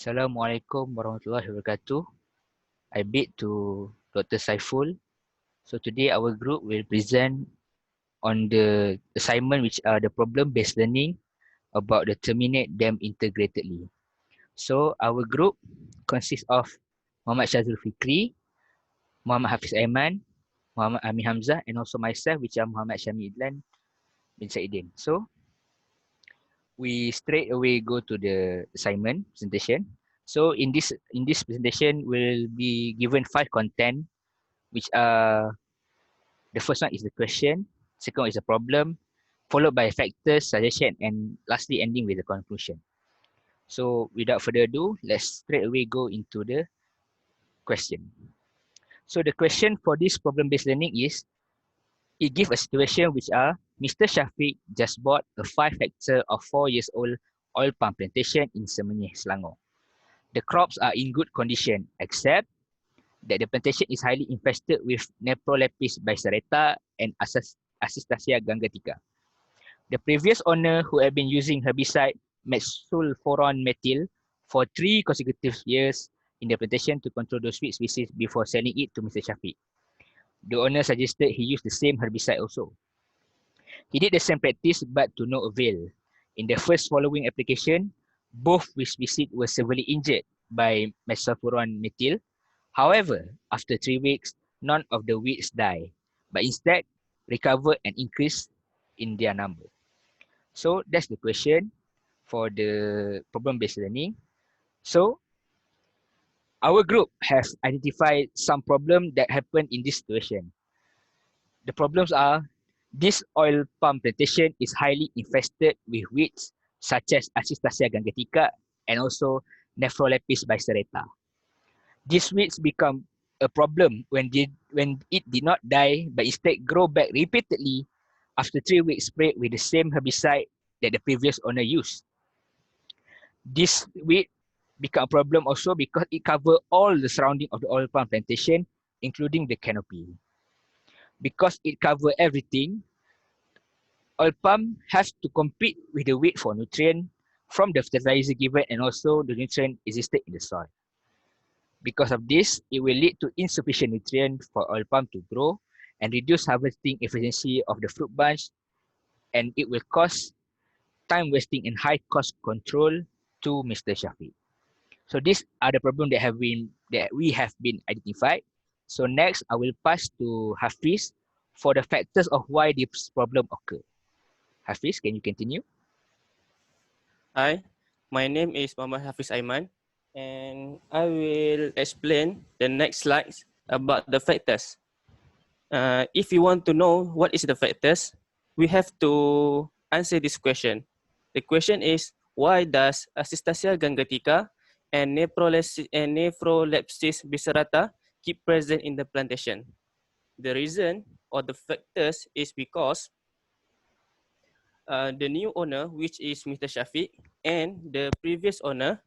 Assalamualaikum warahmatullahi wabarakatuh. I bid to Dr. Saiful. So today our group will present on the assignment which are the problem-based learning about the terminate them integratedly. So our group consists of Muhammad Shazul Fikri, Muhammad Hafiz Aiman, Muhammad Ami Hamzah and also myself which are Muhammad Syami Idlan bin Saidin. So we straight away go to the assignment presentation. So in this presentation will be given 5 content which are the first one is the question, second one is the problem, followed by factors, suggestion and lastly ending with the conclusion. So without further ado, let's straight away go into the question. So the question for this problem-based learning is, it gives a situation which are Mr. Shafiq just bought a 5 hectare of 4 years old oil palm plantation in Semenyih, Selangor. The crops are in good condition except that the plantation is highly infested with Neprolepis biserrata and Acistacia gangetica. The previous owner who had been using herbicide metsulfuron methyl for 3 consecutive years in the plantation to control those weed species before selling it to Mr. Shafiq. The owner suggested he use the same herbicide also. He did the same practice but to no avail. In the first following application, both weed species were severely injured by metsulfuron methyl. However, after 3 weeks, none of the weeds die, but instead recover and increase in their number. So that's the question for the problem-based learning. So our group has identified some problem that happened in this situation. The problems are this oil palm plantation is highly infested with weeds such as Acistacia gangetica and also Nephrolepis biserrata. These weeds become a problem when it did not die but instead grow back repeatedly after 3 weeks sprayed with the same herbicide that the previous owner used. This weed become a problem also because it cover all the surrounding of the oil palm plantation, including the canopy. Because it cover everything, oil palm has to compete with the weed for nutrient from the fertilizer given and also the nutrient existed in the soil. Because of this, it will lead to insufficient nutrient for oil palm to grow and reduce harvesting efficiency of the fruit bunch, and it will cause time wasting and high cost control to Mr. Shafiq. So these are the problems that we have been identified. So next, I will pass to Hafiz for the factors of why this problem occur. Hafiz, can you continue? Hi, my name is Muhammad Hafiz Aiman, and I will explain the next slides about the factors. If you want to know what is the factors, we have to answer this question. The question is, why does Acistacia gangetica and Nephrolepsis biserrata keep present in the plantation? The reason or the factors is because the new owner, which is Mr. Shafiq, and the previous owner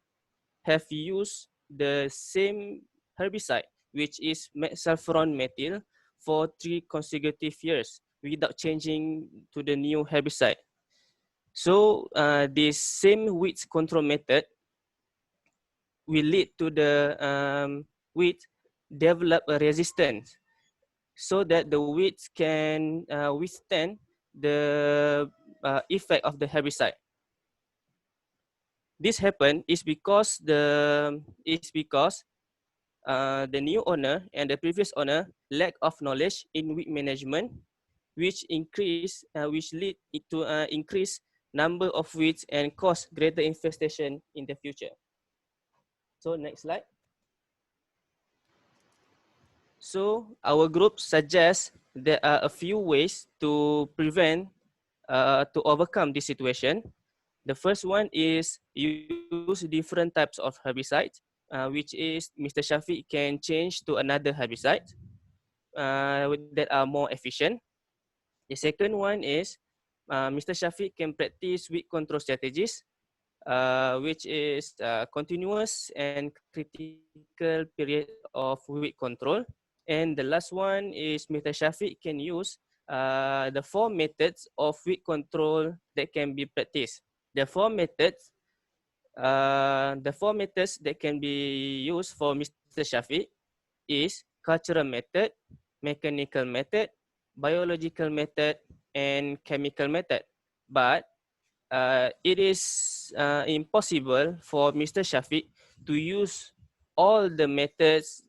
have used the same herbicide, which is metsulfuron methyl, for 3 consecutive years without changing to the new herbicide. So this same weed control method will lead to the weed develop a resistance so that the weeds can withstand the effect of the herbicide. This happened is because the new owner and the previous owner lack of knowledge in weed management, which lead to increase number of weeds and cause greater infestation in the future. So next slide. So our group suggests there are a few ways to prevent to overcome this situation. The first one is use different types of herbicides, which is Mr. Shafiq can change to another herbicide that are more efficient. The second one is Mr. Shafiq can practice weed control strategies, which is continuous and critical period of weed control. And the last one is Mr. Shafiq can use the 4 methods of weed control that can be practiced. The 4 methods the four methods that can be used for Mr. Shafiq is cultural method, mechanical method, biological method, and chemical method. But it is impossible for Mr. Shafiq to use all the methods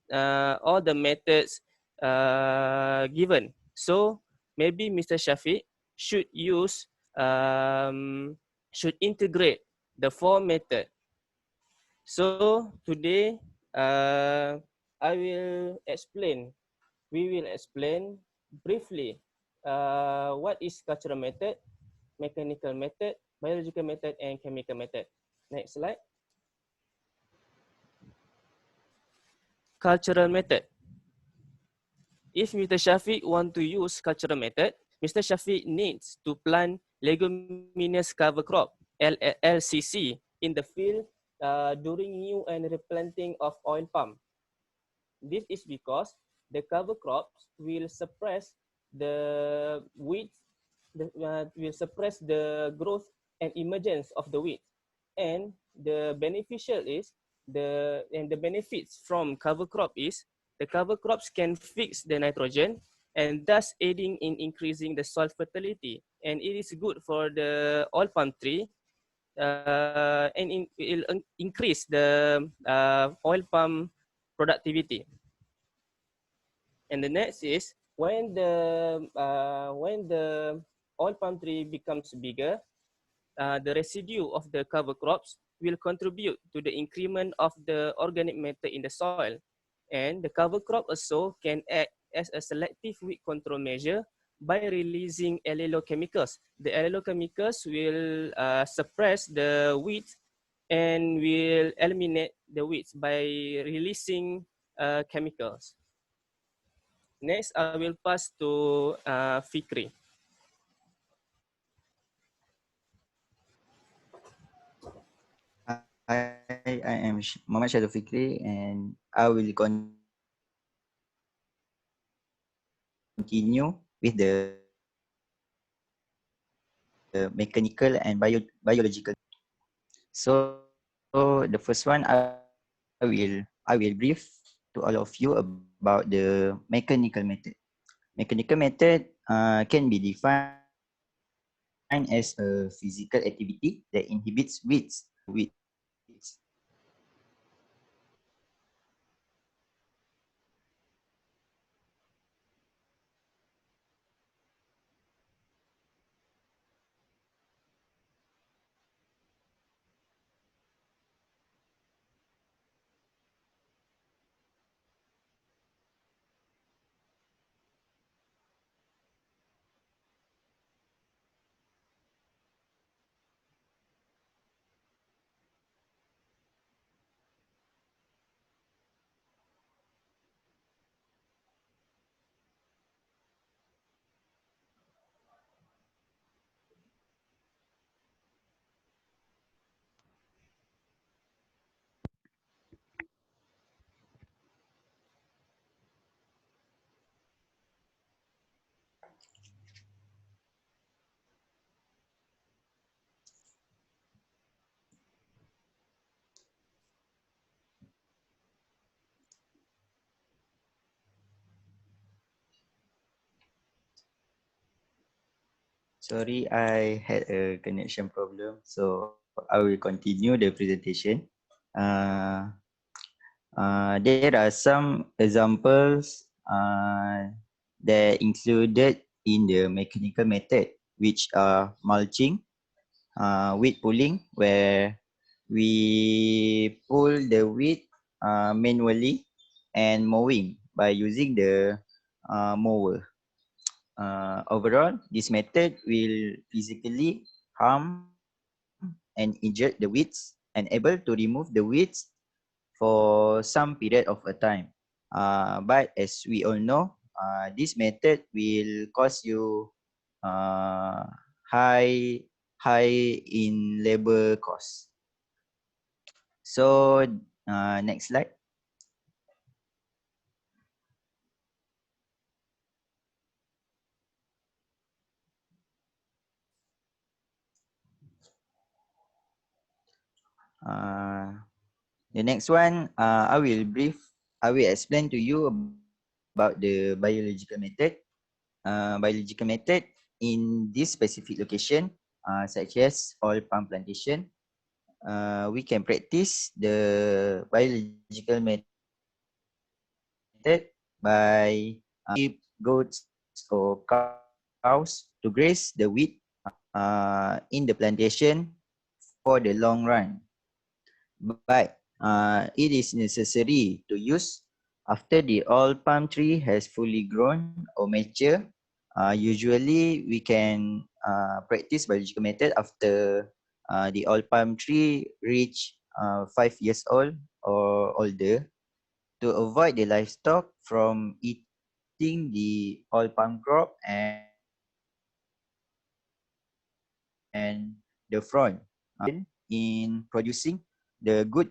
given. So maybe Mr. Shafiq should use should integrate the four method. So today I will explain. We will explain briefly what is cultural method, mechanical method, biological method, and chemical method. Next slide. Cultural method. If Mr. Shafiq want to use cultural method, Mr. Shafiq needs to plant leguminous cover crop (LCC) in the field during new and replanting of oil palm. This is because the cover crops will suppress the weeds, will suppress the growth and emergence of the weeds. And the beneficial is the benefits from cover crop is the cover crops can fix the nitrogen and thus aiding in increasing the soil fertility. And it is good for the oil palm tree and it will increase the oil palm productivity. And the next is when the oil palm tree becomes bigger, the residue of the cover crops will contribute to the increment of the organic matter in the soil. And the cover crop also can act as a selective weed control measure by releasing allelochemicals. The allelochemicals will suppress the weeds and will eliminate the weeds by releasing chemicals. Next, I will pass to Fikri. Hi, I am Muhammad Syarul Fikri and I will continue with the mechanical and biological. So the first one I will brief to all of you about the mechanical method. Mechanical method can be defined as a physical activity that inhibits weeds. Sorry, I had a connection problem, so I will continue the presentation. Uh, there are some examples that included in the mechanical method, which are mulching, weed pulling, where we pull the weed manually, and mowing by using the mower. Overall, this method will physically harm and injure the weeds and able to remove the weeds for some period of a time. But as we all know, this method will cost you uh, high in labor costs. So next slide. The next one, I will explain to you about the biological method. Biological method in this specific location, such as oil palm plantation, we can practice the biological method by keep goats or cows to graze the wheat in the plantation for the long run. But it is necessary to use after the oil palm tree has fully grown or mature. Usually, we can practice biological method after the oil palm tree reach 5 years old or older to avoid the livestock from eating the oil palm crop and the frond in producing the good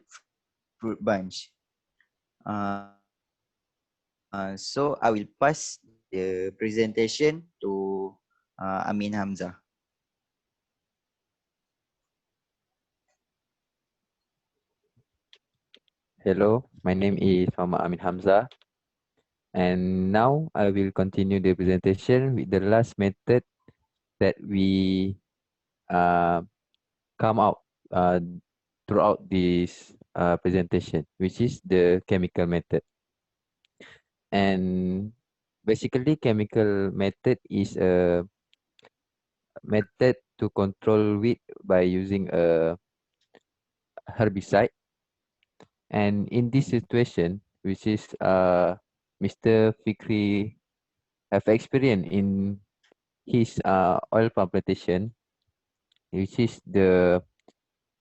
fruit bunch. So I will pass the presentation to Amin Hamzah. Hello, my name is Muhammad Amin Hamzah, and now I will continue the presentation with the last method that we uh, come out throughout this presentation, which is the chemical method. And basically, chemical method is a method to control weed by using a herbicide. And in this situation, which is Mr. Fikri have experience in his oil palm plantation, which is the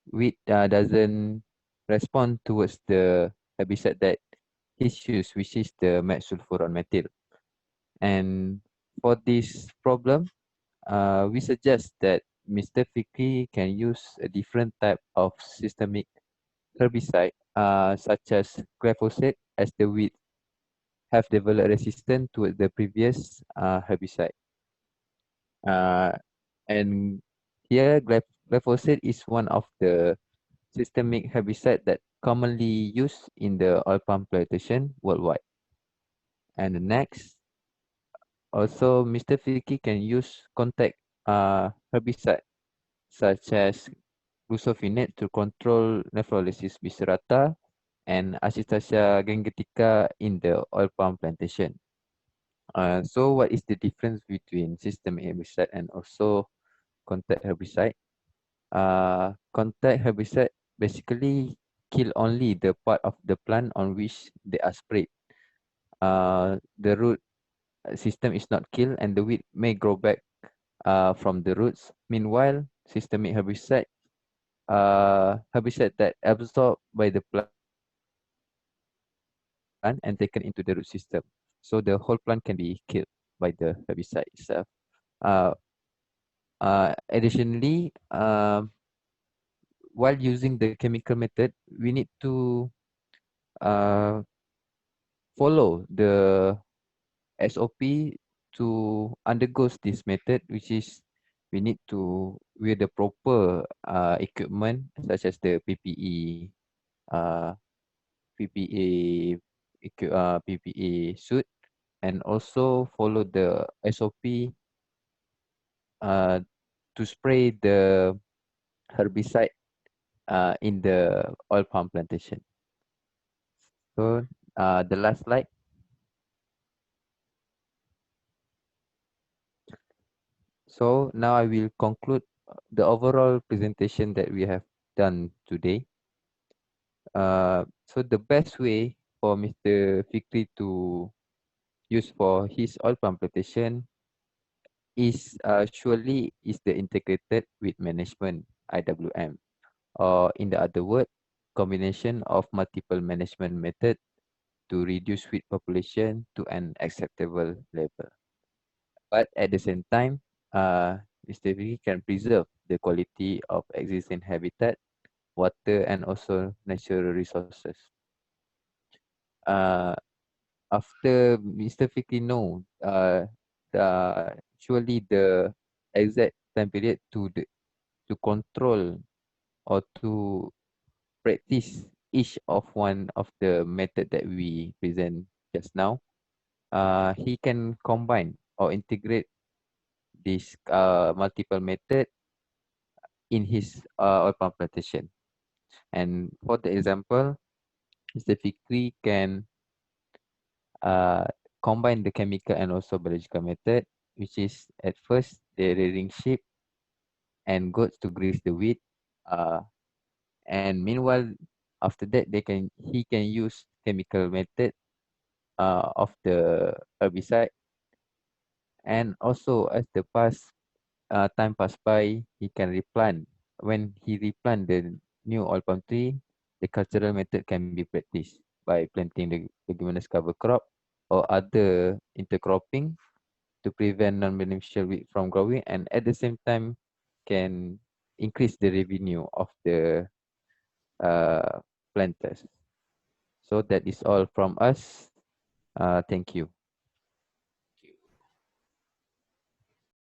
weed doesn't respond towards the herbicide that he's used, which is the metsulfuron methyl. And for this problem, we suggest that Mr. Fikri can use a different type of systemic herbicide, such as glyphosate, as the weed have developed resistance towards the previous herbicide. And here, glyphosate is one of the systemic herbicide that commonly used in the oil palm plantation worldwide. And the next, also Mr. Fiki can use contact herbicide such as glufosinate to control Nephrolysis bisserata and Acetacea gangetica in the oil palm plantation. So what is the difference between systemic herbicide and also contact herbicide? Contact herbicide basically kill only the part of the plant on which they are sprayed. The root system is not killed and the weed may grow back from the roots. Meanwhile, systemic herbicide, herbicide that absorbed by the plant and taken into the root system. So the whole plant can be killed by the herbicide itself. Uh, Additionally, while using the chemical method, we need to uh, follow the SOP to undergo this method, which is we need to wear the proper equipment such as the PPE, uh, PPE, PPE suit, and also follow the SOP to spray the herbicide in the oil palm plantation. So the last slide. So now I will conclude the overall presentation that we have done today. So the best way for Mr. Fikri to use for his oil palm plantation is surely is the integrated weed management IWM, or in the other word, combination of multiple management method to reduce weed population to an acceptable level. But at the same time, Mr. Fikri can preserve the quality of existing habitat, water, and also natural resources. After Mr. Fikri know surely the exact time period to control or to practice each of one of the method that we present just now, he can combine or integrate this multiple method in his oil palm plantation. And for the example, Mr. Fikri can combine the chemical and also biological method, which is at first the rearing sheep and goats to graze the wheat. And meanwhile, after that, he can use chemical method of the herbicide. And also, as the time pass by, he can replant. When he replant the new oil palm tree, the cultural method can be practiced by planting the leguminous cover crop or other intercropping to prevent non-beneficial weed from growing, and at the same time can increase the revenue of the planters. So that is all from us. Thank you.